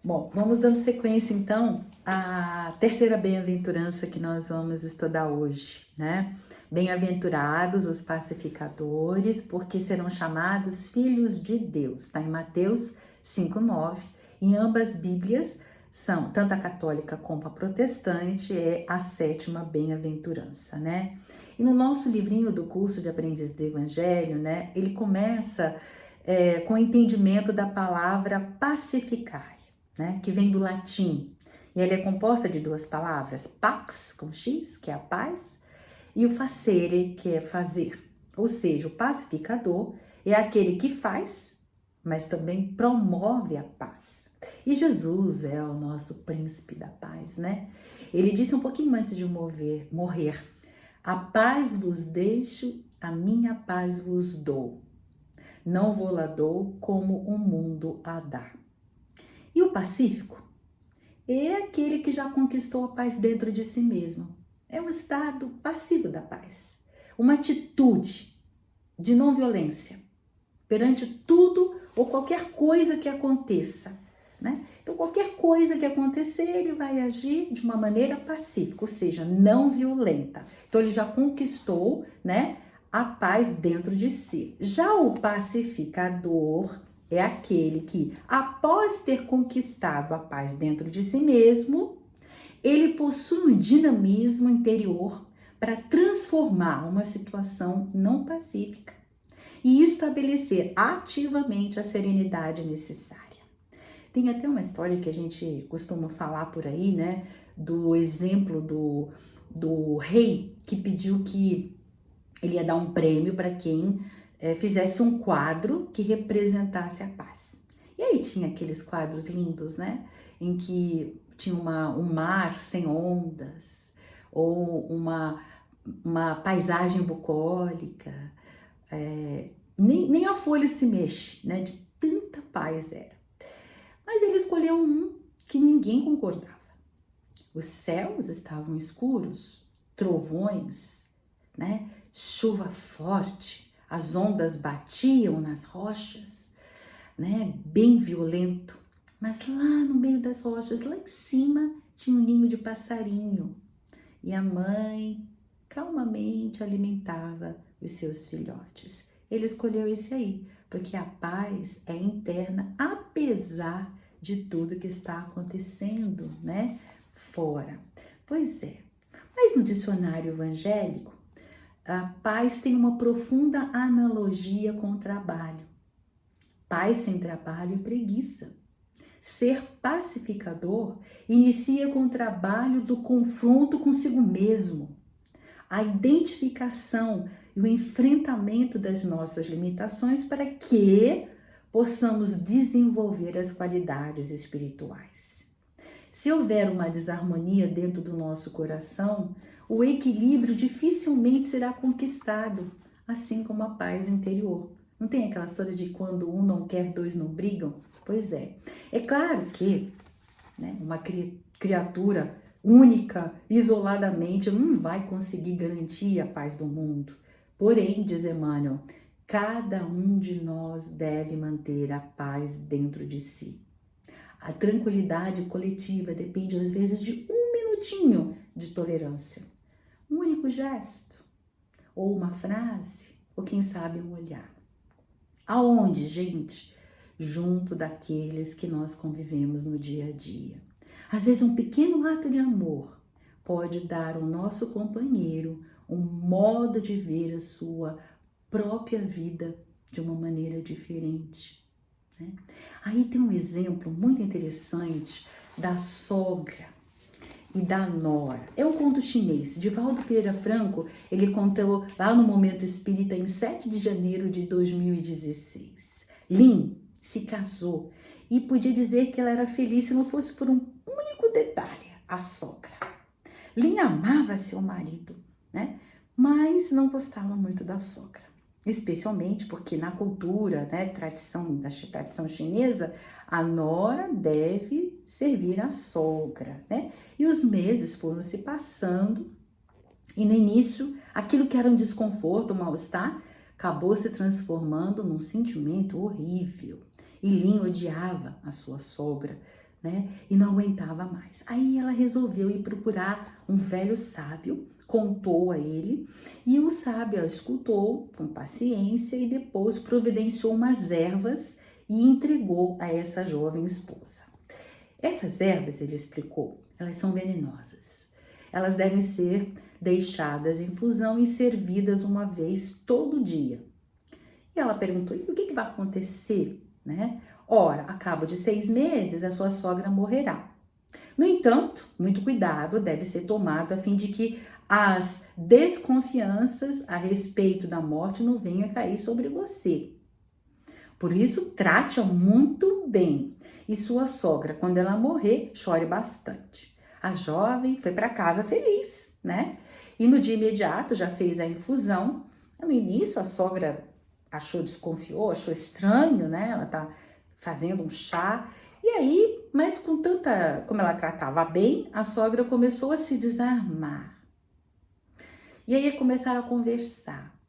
Bom, vamos dando sequência então à terceira bem-aventurança que nós vamos estudar hoje, né? Bem-aventurados os pacificadores, porque serão chamados filhos de Deus. Está em Mateus 5:9. Em ambas Bíblias são, tanto a católica como a protestante, é a sétima bem-aventurança, né? E no nosso livrinho do curso de aprendiz do Evangelho, né? Ele começa com o entendimento da palavra pacificar, né, que vem do latim. E ela é composta de duas palavras, pax, com x, que é a paz, e o facere, que é fazer. Ou seja, o pacificador é aquele que faz, mas também promove a paz. E Jesus é o nosso príncipe da paz, né? Ele disse um pouquinho antes de morrer: a paz vos deixo, a minha paz vos dou. Não vou lá dou como o mundo a dá. E o pacífico é aquele que já conquistou a paz dentro de si mesmo. É um estado passivo da paz. Uma atitude de não violência perante tudo ou qualquer coisa que aconteça, né? Então, qualquer coisa que acontecer, ele vai agir de uma maneira pacífica, ou seja, não violenta. Então, ele já conquistou, né, a paz dentro de si. Já o pacificador é aquele que, após ter conquistado a paz dentro de si mesmo, ele possui um dinamismo interior para transformar uma situação não pacífica e estabelecer ativamente a serenidade necessária. Tem até uma história que a gente costuma falar por aí, né? Do exemplo do rei que pediu que ele ia dar um prêmio para quem fizesse um quadro que representasse a paz. E aí tinha aqueles quadros lindos, né? Em que tinha um mar sem ondas, ou uma paisagem bucólica, nem a folha se mexe, né? De tanta paz era. Mas ele escolheu um que ninguém concordava. Os céus estavam escuros, trovões, né? Chuva forte, as ondas batiam nas rochas, né? Bem violento. Mas lá no meio das rochas, lá em cima, tinha um ninho de passarinho. E a mãe calmamente alimentava os seus filhotes. Ele escolheu esse aí, porque a paz é interna, apesar de tudo que está acontecendo, né, fora. Pois é, mas no dicionário evangélico, a paz tem uma profunda analogia com o trabalho. Paz sem trabalho é preguiça. Ser pacificador inicia com o trabalho do confronto consigo mesmo, a identificação e o enfrentamento das nossas limitações para que possamos desenvolver as qualidades espirituais. Se houver uma desarmonia dentro do nosso coração, o equilíbrio dificilmente será conquistado, assim como a paz interior. Não tem aquela história de quando um não quer, dois não brigam? Pois é. É claro que, né, uma criatura única, isoladamente, não vai conseguir garantir a paz do mundo. Porém, diz Emmanuel, cada um de nós deve manter a paz dentro de si. A tranquilidade coletiva depende, às vezes, de um minutinho de tolerância. Um único gesto, ou uma frase, ou quem sabe um olhar. Aonde, gente? Junto daqueles que nós convivemos no dia a dia. Às vezes, um pequeno ato de amor pode dar ao nosso companheiro um modo de ver a sua própria vida de uma maneira diferente, né? Aí tem um exemplo muito interessante da sogra e da nora. É um conto chinês. Divaldo Pereira Franco, ele contou lá no Momento Espírita em 7 de janeiro de 2016. Lin se casou e podia dizer que ela era feliz se não fosse por um único detalhe, a sogra. Lin amava seu marido, né? Mas não gostava muito da sogra. Especialmente porque na cultura, né, tradição chinesa, a nora deve servir a sogra, né? E os meses foram se passando e no início, aquilo que era um desconforto, um mal-estar, acabou se transformando num sentimento horrível. E Lin odiava a sua sogra, né? E não aguentava mais. Aí ela resolveu ir procurar um velho sábio, contou a ele, e o sábio a escutou com paciência e depois providenciou umas ervas e entregou a essa jovem esposa. Essas ervas, ele explicou, elas são venenosas. Elas devem ser deixadas em infusão e servidas uma vez todo dia. E ela perguntou, e o que vai acontecer, né? Ora, a cabo de 6 meses, a sua sogra morrerá. No entanto, muito cuidado deve ser tomado a fim de que as desconfianças a respeito da morte não venham a cair sobre você. Por isso, trate-a muito bem. E sua sogra, quando ela morrer, chore bastante. A jovem foi para casa feliz, né? E no dia imediato já fez a infusão. No início, a sogra desconfiou, achou estranho, né? Ela tá fazendo um chá. E aí, mas como ela tratava bem, a sogra começou a se desarmar. E aí começaram a conversar.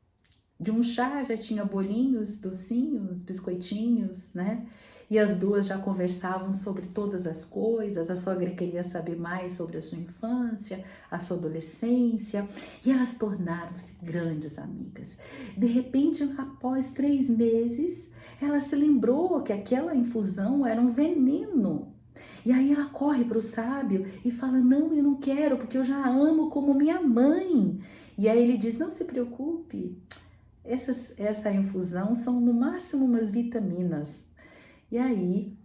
De um chá já tinha bolinhos, docinhos, biscoitinhos, né? E as duas já conversavam sobre todas as coisas. A sogra queria saber mais sobre a sua infância, a sua adolescência, e elas tornaram-se grandes amigas. De repente, após 3 meses, ela se lembrou que aquela infusão era um veneno. E aí ela corre para o sábio e fala, não, eu não quero, porque eu já amo como minha mãe. E aí ele diz, não se preocupe, essa infusão são no máximo umas vitaminas. E aí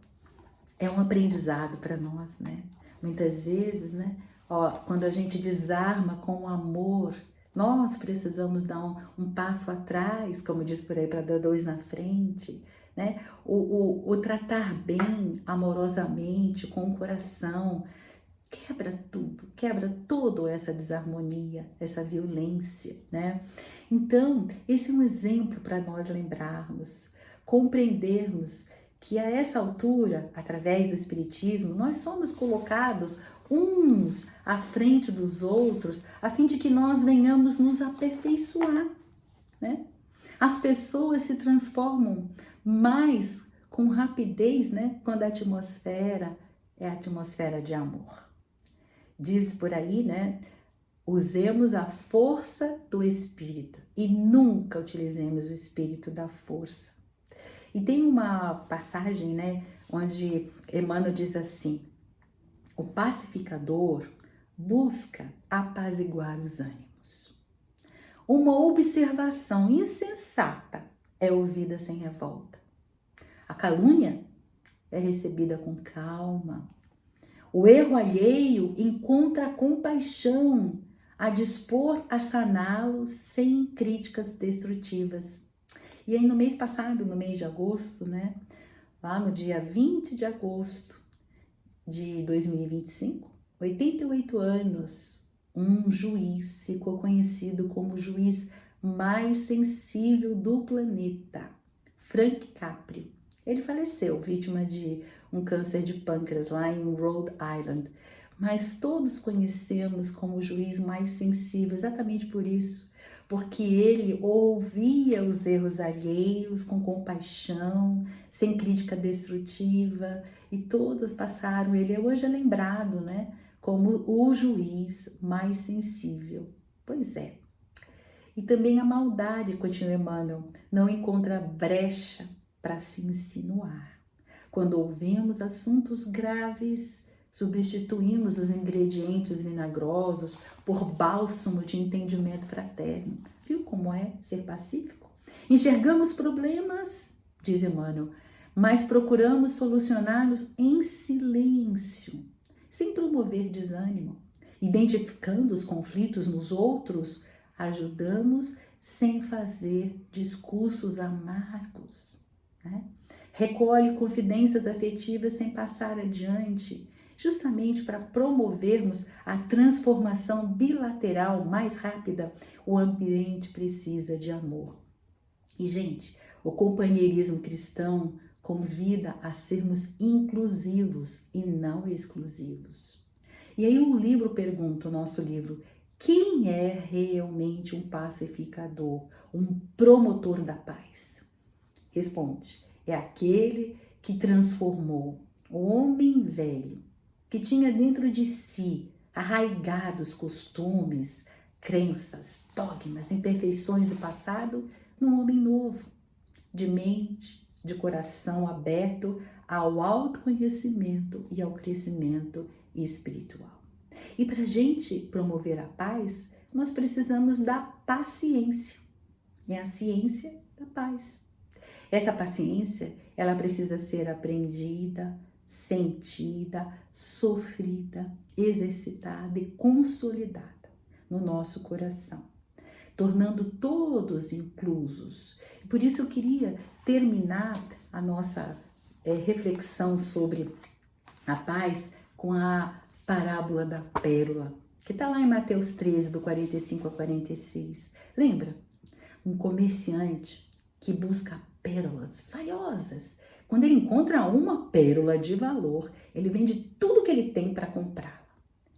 é um aprendizado para nós, né? Muitas vezes, né? Ó, quando a gente desarma com amor, nós precisamos dar um passo atrás, como diz por aí, para dar 2 na frente, né? O tratar bem, amorosamente, com o coração, quebra tudo, quebra toda essa desarmonia, essa violência, né? Então, esse é um exemplo para nós lembrarmos, compreendermos que a essa altura, através do Espiritismo, nós somos colocados uns à frente dos outros, a fim de que nós venhamos nos aperfeiçoar, né? As pessoas se transformam mais com rapidez, né? Quando a atmosfera é a atmosfera de amor. Diz por aí, né? Usemos a força do espírito e nunca utilizemos o espírito da força. E tem uma passagem, né, onde Emmanuel diz assim: o pacificador busca apaziguar os ânimos. Uma observação insensata é ouvida sem revolta. A calúnia é recebida com calma. O erro alheio encontra compaixão a dispor a saná-lo sem críticas destrutivas. E aí no mês passado, no mês de agosto, né, lá no dia 20 de agosto de 2025, 88 anos, um juiz ficou conhecido como o juiz mais sensível do planeta, Frank Capri. Ele faleceu vítima de um câncer de pâncreas lá em Rhode Island, mas todos conhecemos como o juiz mais sensível exatamente por isso, porque ele ouvia os erros alheios com compaixão, sem crítica destrutiva, e todos passaram, ele hoje é lembrado, né, como o juiz mais sensível. Pois é. E também a maldade, continua Emmanuel, não encontra brecha para se insinuar. Quando ouvimos assuntos graves, substituímos os ingredientes vinagrosos por bálsamo de entendimento fraterno. Viu como é ser pacífico? Enxergamos problemas, diz Emmanuel, mas procuramos solucioná-los em silêncio, sem promover desânimo. Identificando os conflitos nos outros, ajudamos sem fazer discursos amargos, né? Recolhe confidências afetivas sem passar adiante, justamente para promovermos a transformação bilateral mais rápida. O ambiente precisa de amor. E, gente, o companheirismo cristão convida a sermos inclusivos e não exclusivos. E aí o livro pergunta, o nosso livro, quem é realmente um pacificador, um promotor da paz? Responde, é aquele que transformou o homem velho, que tinha dentro de si arraigados costumes, crenças, dogmas, imperfeições do passado, num homem novo, de mente, de coração aberto ao autoconhecimento e ao crescimento espiritual. E para a gente promover a paz, nós precisamos da paciência. É a ciência da paz. Essa paciência, ela precisa ser aprendida, sentida, sofrida, exercitada e consolidada no nosso coração, tornando todos inclusos. Por isso eu queria terminar a nossa reflexão sobre a paz com a parábola da pérola, que está lá em Mateus 13, do 45 a 46. Lembra? Um comerciante que busca pérolas valiosas. Quando ele encontra uma pérola de valor, ele vende tudo que ele tem para comprá-la.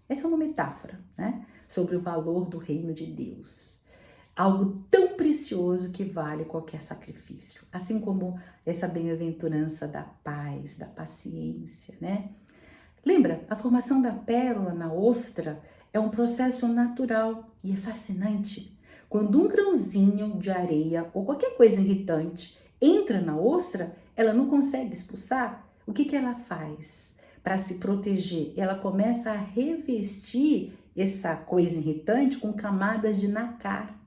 Essa é uma metáfora, né? Sobre o valor do reino de Deus. Algo tão precioso que vale qualquer sacrifício. Assim como essa bem-aventurança da paz, da paciência, né? Lembra, a formação da pérola na ostra é um processo natural e é fascinante. Quando um grãozinho de areia ou qualquer coisa irritante entra na ostra, ela não consegue expulsar. O que ela faz para se proteger? Ela começa a revestir essa coisa irritante com camadas de nácar,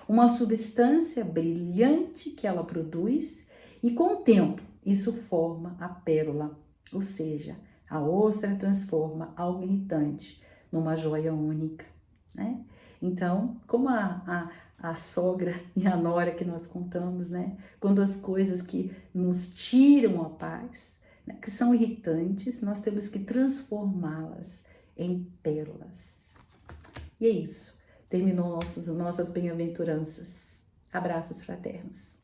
uma substância brilhante que ela produz, e com o tempo isso forma a pérola, ou seja, a ostra transforma algo irritante numa joia única, né? Então, como a sogra e a nora que nós contamos, né? Quando as coisas que nos tiram a paz, né, que são irritantes, nós temos que transformá-las em pérolas. E é isso. Terminou nossas bem-aventuranças. Abraços fraternos.